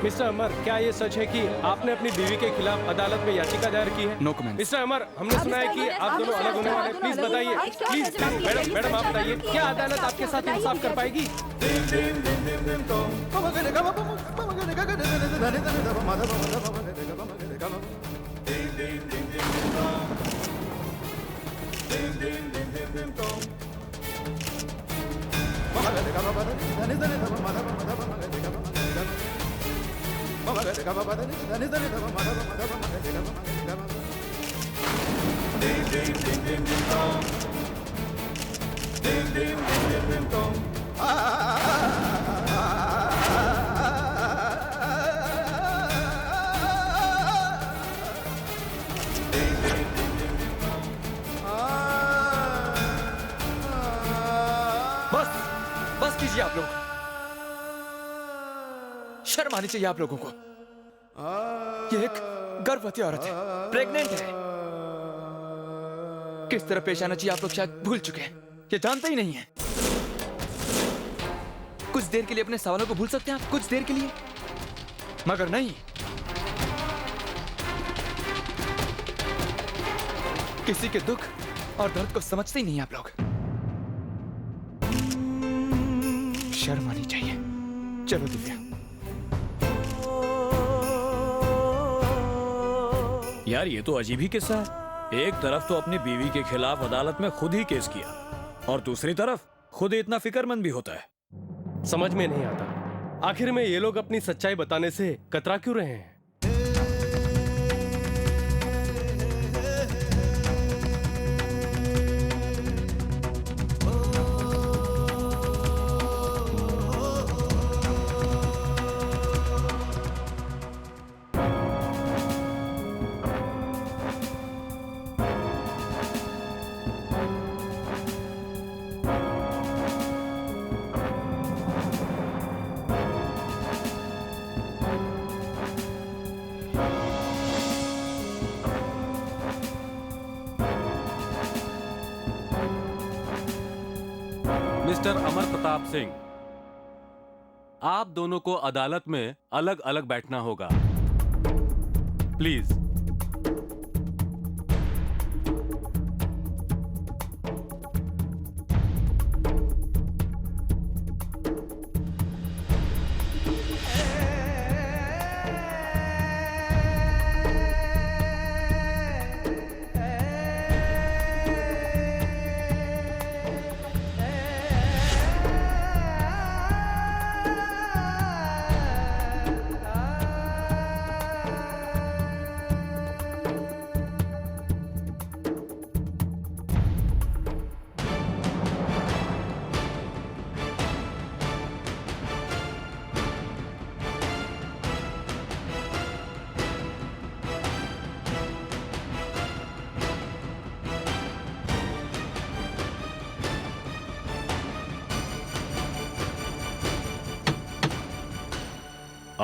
Mister अमर, क्या ये सच है कि आपने अपनी बीवी के खिलाफ अदालत में याचिका दायर की है? No comment. मिस्टर अमर, हमने सुना है कि आप दोनों अलग होने वाले हैं। प्लीज बताइए, प्लीज मैडम आप बताइए, क्या अदालत आपके साथ इंसाफ कर पाएगी? बस कीजिए आप लोग। शर्म आनी चाहिए आप लोगों को। ये एक गर्भवती औरत है, प्रेग्नेंट है। किस तरह पेश आना चाहिए आप लोग शायद भूल चुके हैं, ये जानते ही नहीं है। कुछ देर के लिए अपने सवालों को भूल सकते हैं आप, कुछ देर के लिए, मगर नहीं। किसी के दुख और दर्द को समझते ही नहीं आप लोग। शर्म आनी चाहिए। चलो दिव्या। यार ये तो अजीब ही किस्सा है। एक तरफ तो अपनी बीवी के खिलाफ अदालत में खुद ही केस किया और दूसरी तरफ खुद ही इतना फिक्रमंद भी होता है। समझ में नहीं आता, आखिर में ये लोग अपनी सच्चाई बताने से कतरा क्यों रहे हैं? मिस्टर अमर प्रताप सिंह, आप दोनों को अदालत में अलग अलग बैठना होगा, प्लीज।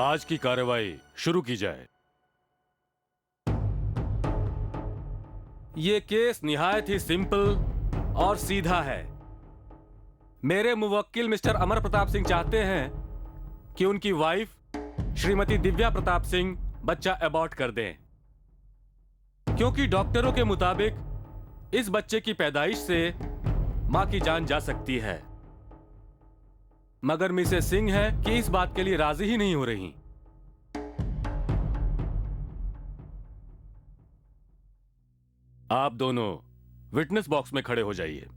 आज की कार्रवाई शुरू की जाए। यह केस निहायत ही सिंपल और सीधा है। मेरे मुवक्किल मिस्टर अमर प्रताप सिंह चाहते हैं कि उनकी वाइफ श्रीमती दिव्या प्रताप सिंह बच्चा अबॉर्ट कर दें, क्योंकि डॉक्टरों के मुताबिक इस बच्चे की पैदाइश से मां की जान जा सकती है। मगर मिसेस सिंह है कि इस बात के लिए राजी ही नहीं हो रही। आप दोनों विटनेस बॉक्स में खड़े हो जाइए।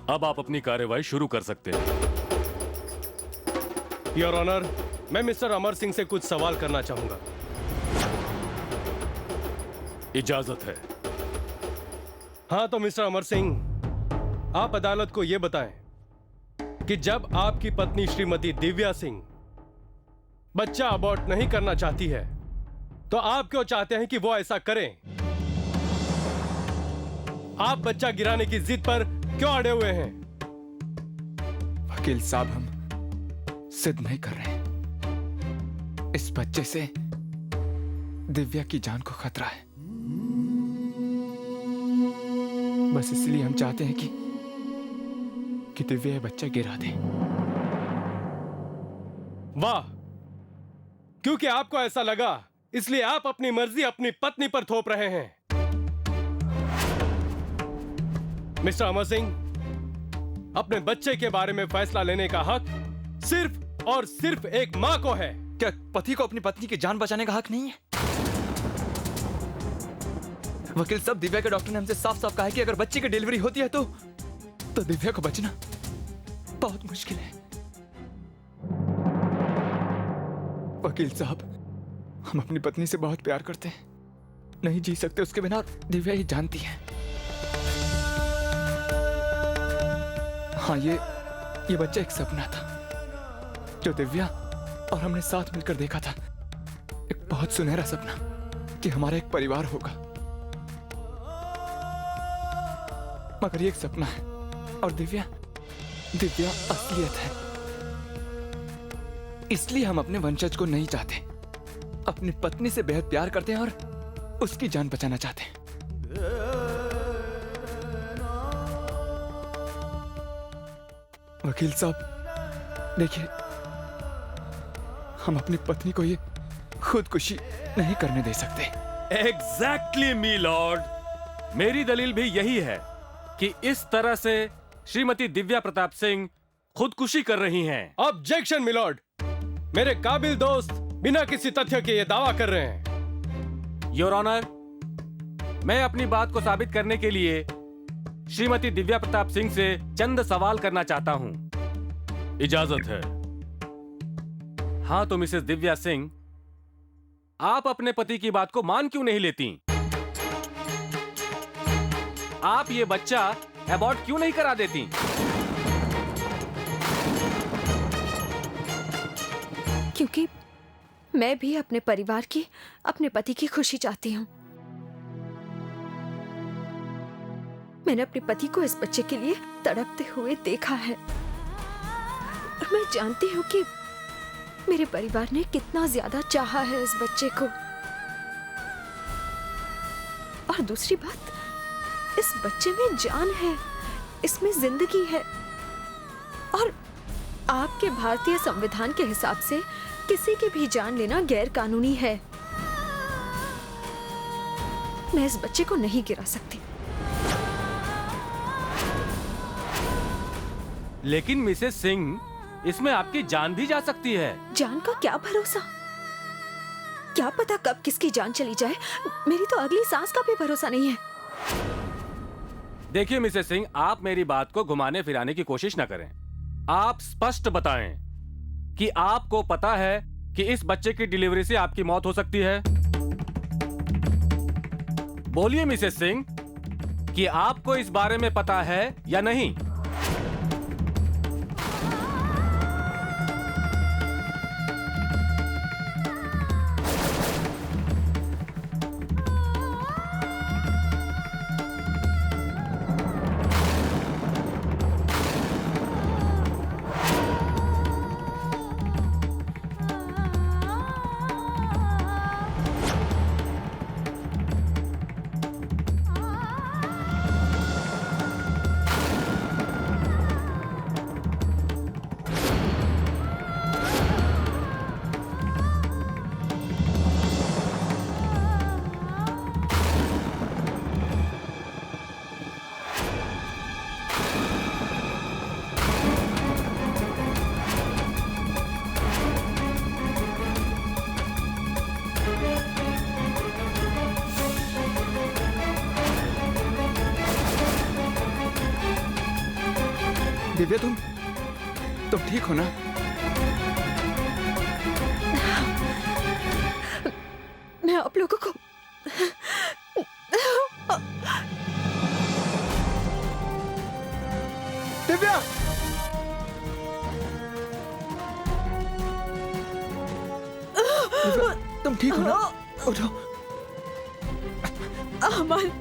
अब आप अपनी कार्रवाई शुरू कर सकते हैं। योर ऑनर, मैं मिस्टर अमर सिंह से कुछ सवाल करना चाहूंगा। इजाजत है। हाँ तो मिस्टर अमर सिंह, आप अदालत को यह बताएं कि जब आपकी पत्नी श्रीमती दिव्या सिंह बच्चा अबॉर्ट नहीं करना चाहती है तो आप क्यों चाहते हैं कि वो ऐसा करें? आप बच्चा गिराने की जिद पर क्यों अड़े हुए हैं? वकील साहब, हम सिद्ध नहीं कर रहे हैं। इस बच्चे से दिव्या की जान को खतरा है। बस इसलिए हम चाहते हैं कि दिव्या ये बच्चा गिरा दे। वाह, क्योंकि आपको ऐसा लगा इसलिए आप अपनी मर्जी अपनी पत्नी पर थोप रहे हैं। मिस्टर अमर सिंह, अपने बच्चे के बारे में फैसला लेने का हक सिर्फ और सिर्फ एक मां को है। क्या पति को अपनी पत्नी की जान बचाने का हक नहीं है? वकील साहब, दिव्या के डॉक्टर ने हमसे साफ साफ कहा है कि अगर बच्चे की डिलीवरी होती है तो दिव्या को बचना बहुत मुश्किल है। वकील साहब, हम अपनी पत्नी से बहुत प्यार करते हैं, नहीं जी सकते उसके बिना, और दिव्या ये जानती है। हाँ, ये बच्चा एक सपना था जो दिव्या और हमने साथ मिलकर देखा था। एक बहुत सुनहरा सपना कि हमारा एक परिवार होगा। मगर ये एक सपना है और दिव्या असलियत है। इसलिए हम अपने वंशज को नहीं चाहते। अपनी पत्नी से बेहद प्यार करते हैं और उसकी जान बचाना चाहते हैं। वकील साहब, देखिए, हम अपनी पत्नी को ये खुदकुशी नहीं करने दे सकते। एग्जैक्टली मी लॉर्ड, मेरी दलील भी यही है कि इस तरह से श्रीमती दिव्या प्रताप सिंह खुदकुशी कर रही हैं। ऑब्जेक्शन मिलॉर्ड, मेरे काबिल दोस्त बिना किसी तथ्य के ये दावा कर रहे हैं। योर ऑनर, मैं अपनी बात को साबित करने के लिए श्रीमती दिव्या प्रताप सिंह से चंद सवाल करना चाहता हूं। इजाजत है? हाँ तो मिसेस दिव्या सिंह, आप अपने पति की बात को मान क्यों नहीं लेती? आप ये बच्चा अबॉर्ट क्यों नहीं करा देती? क्योंकि मैं भी अपने परिवार की, अपने पति की खुशी चाहती हूँ। मैंने अपने पति को इस बच्चे के लिए तड़पते हुए देखा है और मैं जानती हूँ कि मेरे परिवार ने कितना ज्यादा चाहा है इस बच्चे को। और दूसरी बात, इस बच्चे में जान है, इसमें जिंदगी है और आपके भारतीय संविधान के हिसाब से किसी की भी जान लेना गैर कानूनी है। मैं इस बच्चे को नहीं गिरा सकती। लेकिन मिसेस सिंह, इसमें आपकी जान भी जा सकती है। जान का क्या भरोसा? क्या पता कब किसकी जान चली जाए। मेरी तो अगली सांस का भी भरोसा नहीं है। देखिए मिसेस सिंह, आप मेरी बात को घुमाने फिराने की कोशिश न करें। आप स्पष्ट बताएं कि आपको पता है कि इस बच्चे की डिलीवरी से आपकी मौत हो सकती है। बोलिए मिसेस सिंह कि आपको इस बारे में पता है या नहीं। दिव्या, तुम ठीक हो ना? मैं आप लोगों को दिव्या! तुम ठीक हो ना? उठो। अमन,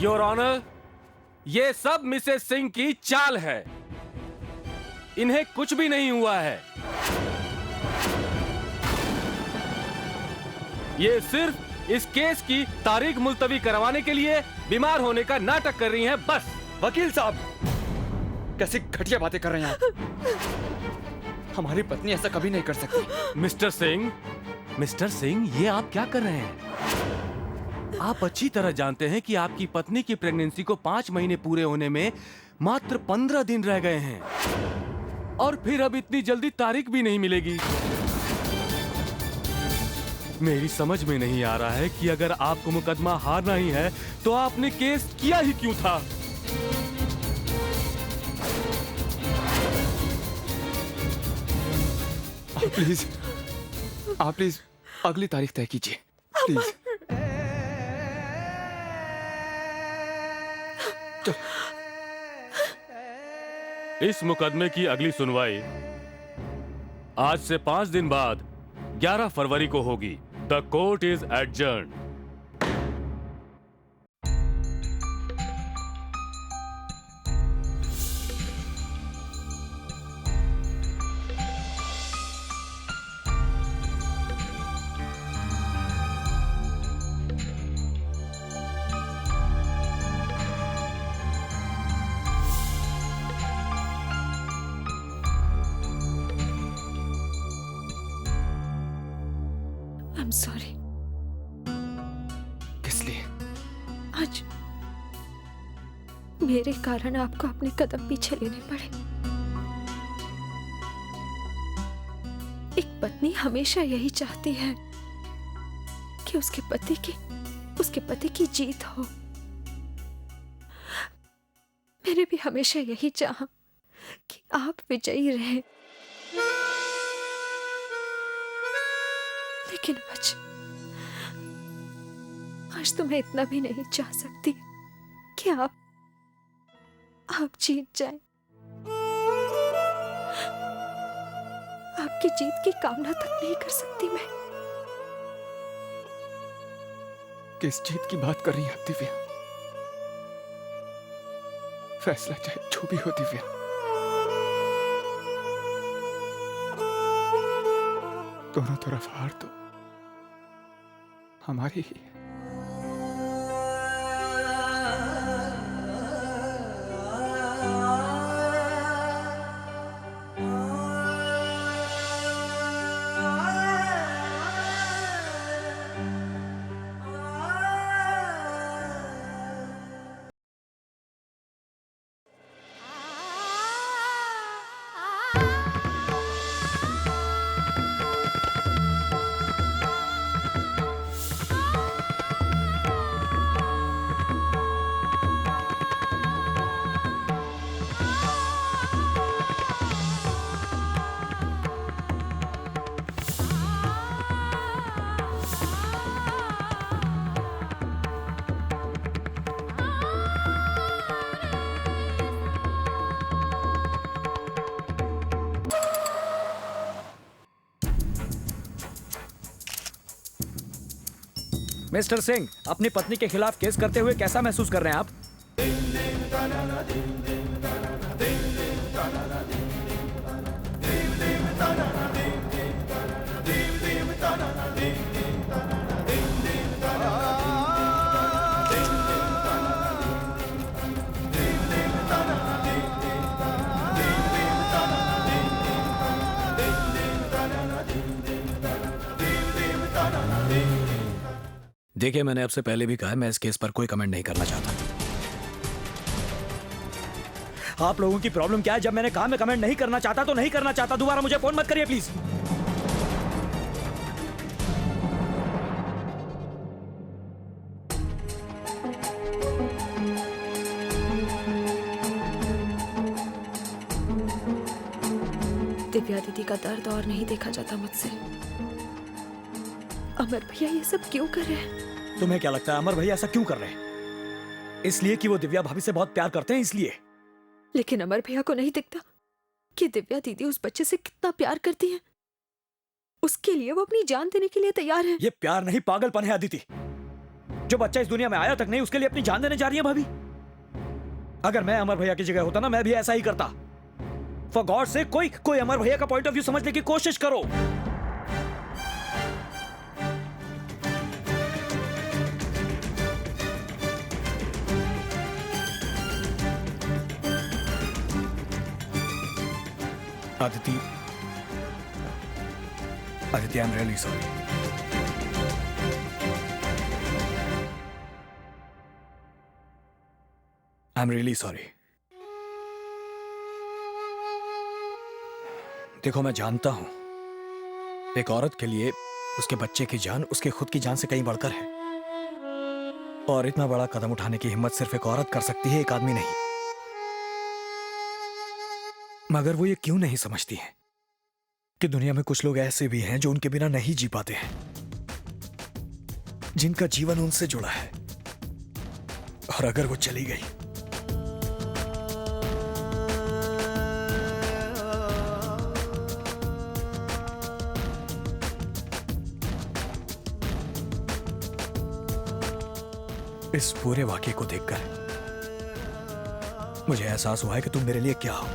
योर ऑनर, ये सब मिसेस सिंह की चाल है। इन्हें कुछ भी नहीं हुआ है। ये सिर्फ इस केस की तारीख मुलतवी करवाने के लिए बीमार होने का नाटक कर रही हैं, बस। वकील साहब, कैसी घटिया बातें कर रहे हैं आप? हमारी पत्नी ऐसा कभी नहीं कर सकती। मिस्टर सिंह, ये आप क्या कर रहे हैं? आप अच्छी तरह जानते हैं कि आपकी पत्नी की प्रेगनेंसी को 5 महीने पूरे होने में मात्र 15 दिन रह गए हैं, और फिर अब इतनी जल्दी तारीख भी नहीं मिलेगी। मेरी समझ में नहीं आ रहा है कि अगर आपको मुकदमा हारना ही है तो आपने केस किया ही क्यों था? आप प्लीज अगली तारीख तय कीजिए, प्लीज। इस मुकदमे की अगली सुनवाई आज से 5 दिन बाद 11 फरवरी को होगी। The court is adjourned. I'm sorry. किस लिए? आज मेरे कारण आपको अपने कदम पीछे लेने पड़े। एक पत्नी हमेशा यही चाहती है कि उसके पति की जीत हो। मैंने भी हमेशा यही चाहा कि आप विजयी रहें, लेकिन आज तो मैं इतना भी नहीं चाह सकती कि आप जीत जाएं। आपकी जीत की कामना तक नहीं कर सकती मैं। किस जीत की बात कर रही हैं आप दिव्या? फैसला चाहे जो भी हो दिव्या, दोनों तरफ हार तो हमारी ही है। मिस्टर सिंह, अपनी पत्नी के खिलाफ केस करते हुए कैसा महसूस कर रहे हैं आप? देखिए, मैंने आपसे पहले भी कहा है, मैं इस केस पर कोई कमेंट नहीं करना चाहता। आप लोगों की प्रॉब्लम क्या है? जब मैंने कहा मैं कमेंट नहीं करना चाहता तो नहीं करना चाहता। दोबारा मुझे फोन मत करिए प्लीज। दिव्या दीदी का दर्द और नहीं देखा जाता मुझसे। अमर भैया ये सब क्यों कर रहे हैं? तुम्हें क्या लगता है अमर भैया ऐसा क्यों कर रहे हैं? इसलिए कि वो दिव्या भाभी से बहुत प्यार करते हैं, इसलिए। लेकिन अमर भैया को नहीं दिखता कि दिव्या दीदी उस बच्चे से कितना प्यार करती है। उसके लिए वो अपनी जान देने के लिए तैयार है। ये प्यार नहीं, पागलपन है अदिति। जो बच्चा इस दुनिया में आया तक नहीं, उसके लिए अपनी जान देने जा रही है भाभी। अगर मैं अमर भैया की जगह होता ना, मैं भी ऐसा ही करता। फॉर गॉड से कोई अमर भैया का पॉइंट ऑफ व्यू समझने की कोशिश करो। Aditi, I'm really sorry. I'm really sorry. देखो, मैं जानता हूं एक औरत के लिए उसके बच्चे की जान उसके खुद की जान से कहीं बढ़कर है, और इतना बड़ा कदम उठाने की हिम्मत सिर्फ एक औरत कर सकती है, एक आदमी नहीं। मगर वो ये क्यों नहीं समझती हैं कि दुनिया में कुछ लोग ऐसे भी हैं जो उनके बिना नहीं जी पाते हैं, जिनका जीवन उनसे जुड़ा है, और अगर वो चली गई इस पूरे वाकये को देखकर मुझे एहसास हुआ है कि तुम मेरे लिए क्या हो।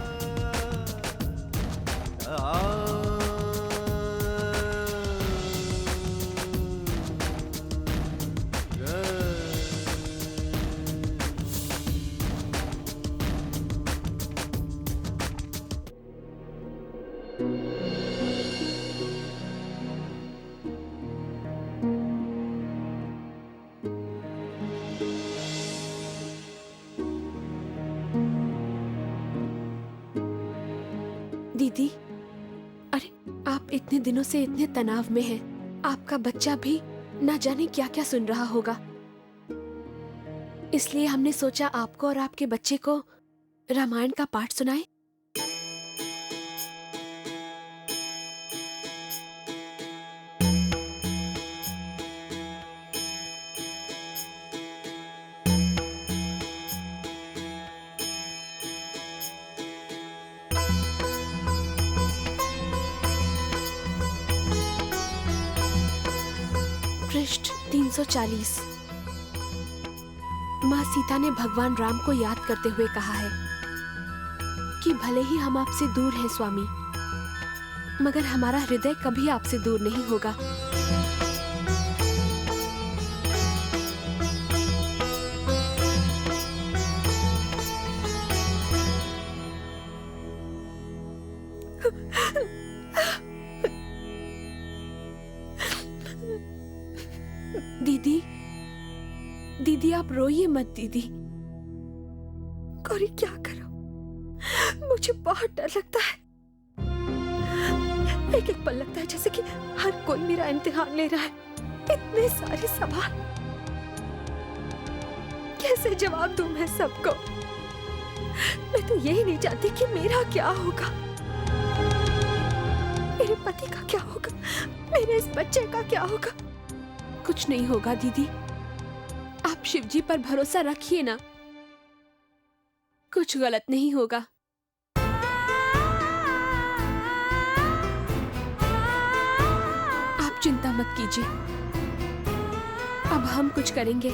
दीदी, अरे आप इतने दिनों से इतने तनाव में हैं। आपका बच्चा भी ना जाने क्या क्या सुन रहा होगा, इसलिए हमने सोचा आपको और आपके बच्चे को रामायण का पाठ सुनाएं। पृष्ठ 340। माँ सीता ने भगवान राम को याद करते हुए कहा है कि भले ही हम आपसे दूर हैं स्वामी, मगर हमारा हृदय कभी आपसे दूर नहीं होगा। दीदी, दीदी आप रोइए मत दीदी। गौरी क्या करो, मुझे बहुत डर लगता है। एक एक पल लगता है जैसे कि हर कोई मेरा इम्तिहान ले रहा है। इतने सारे सवाल, कैसे जवाब दूं मैं सबको? मैं तो यही नहीं जानती कि मेरा क्या होगा, मेरे पति का क्या होगा, मेरे इस बच्चे का क्या होगा। कुछ नहीं होगा दीदी, आप शिव जी पर भरोसा रखिए ना, कुछ गलत नहीं होगा। आप चिंता मत कीजिए, अब हम कुछ करेंगे।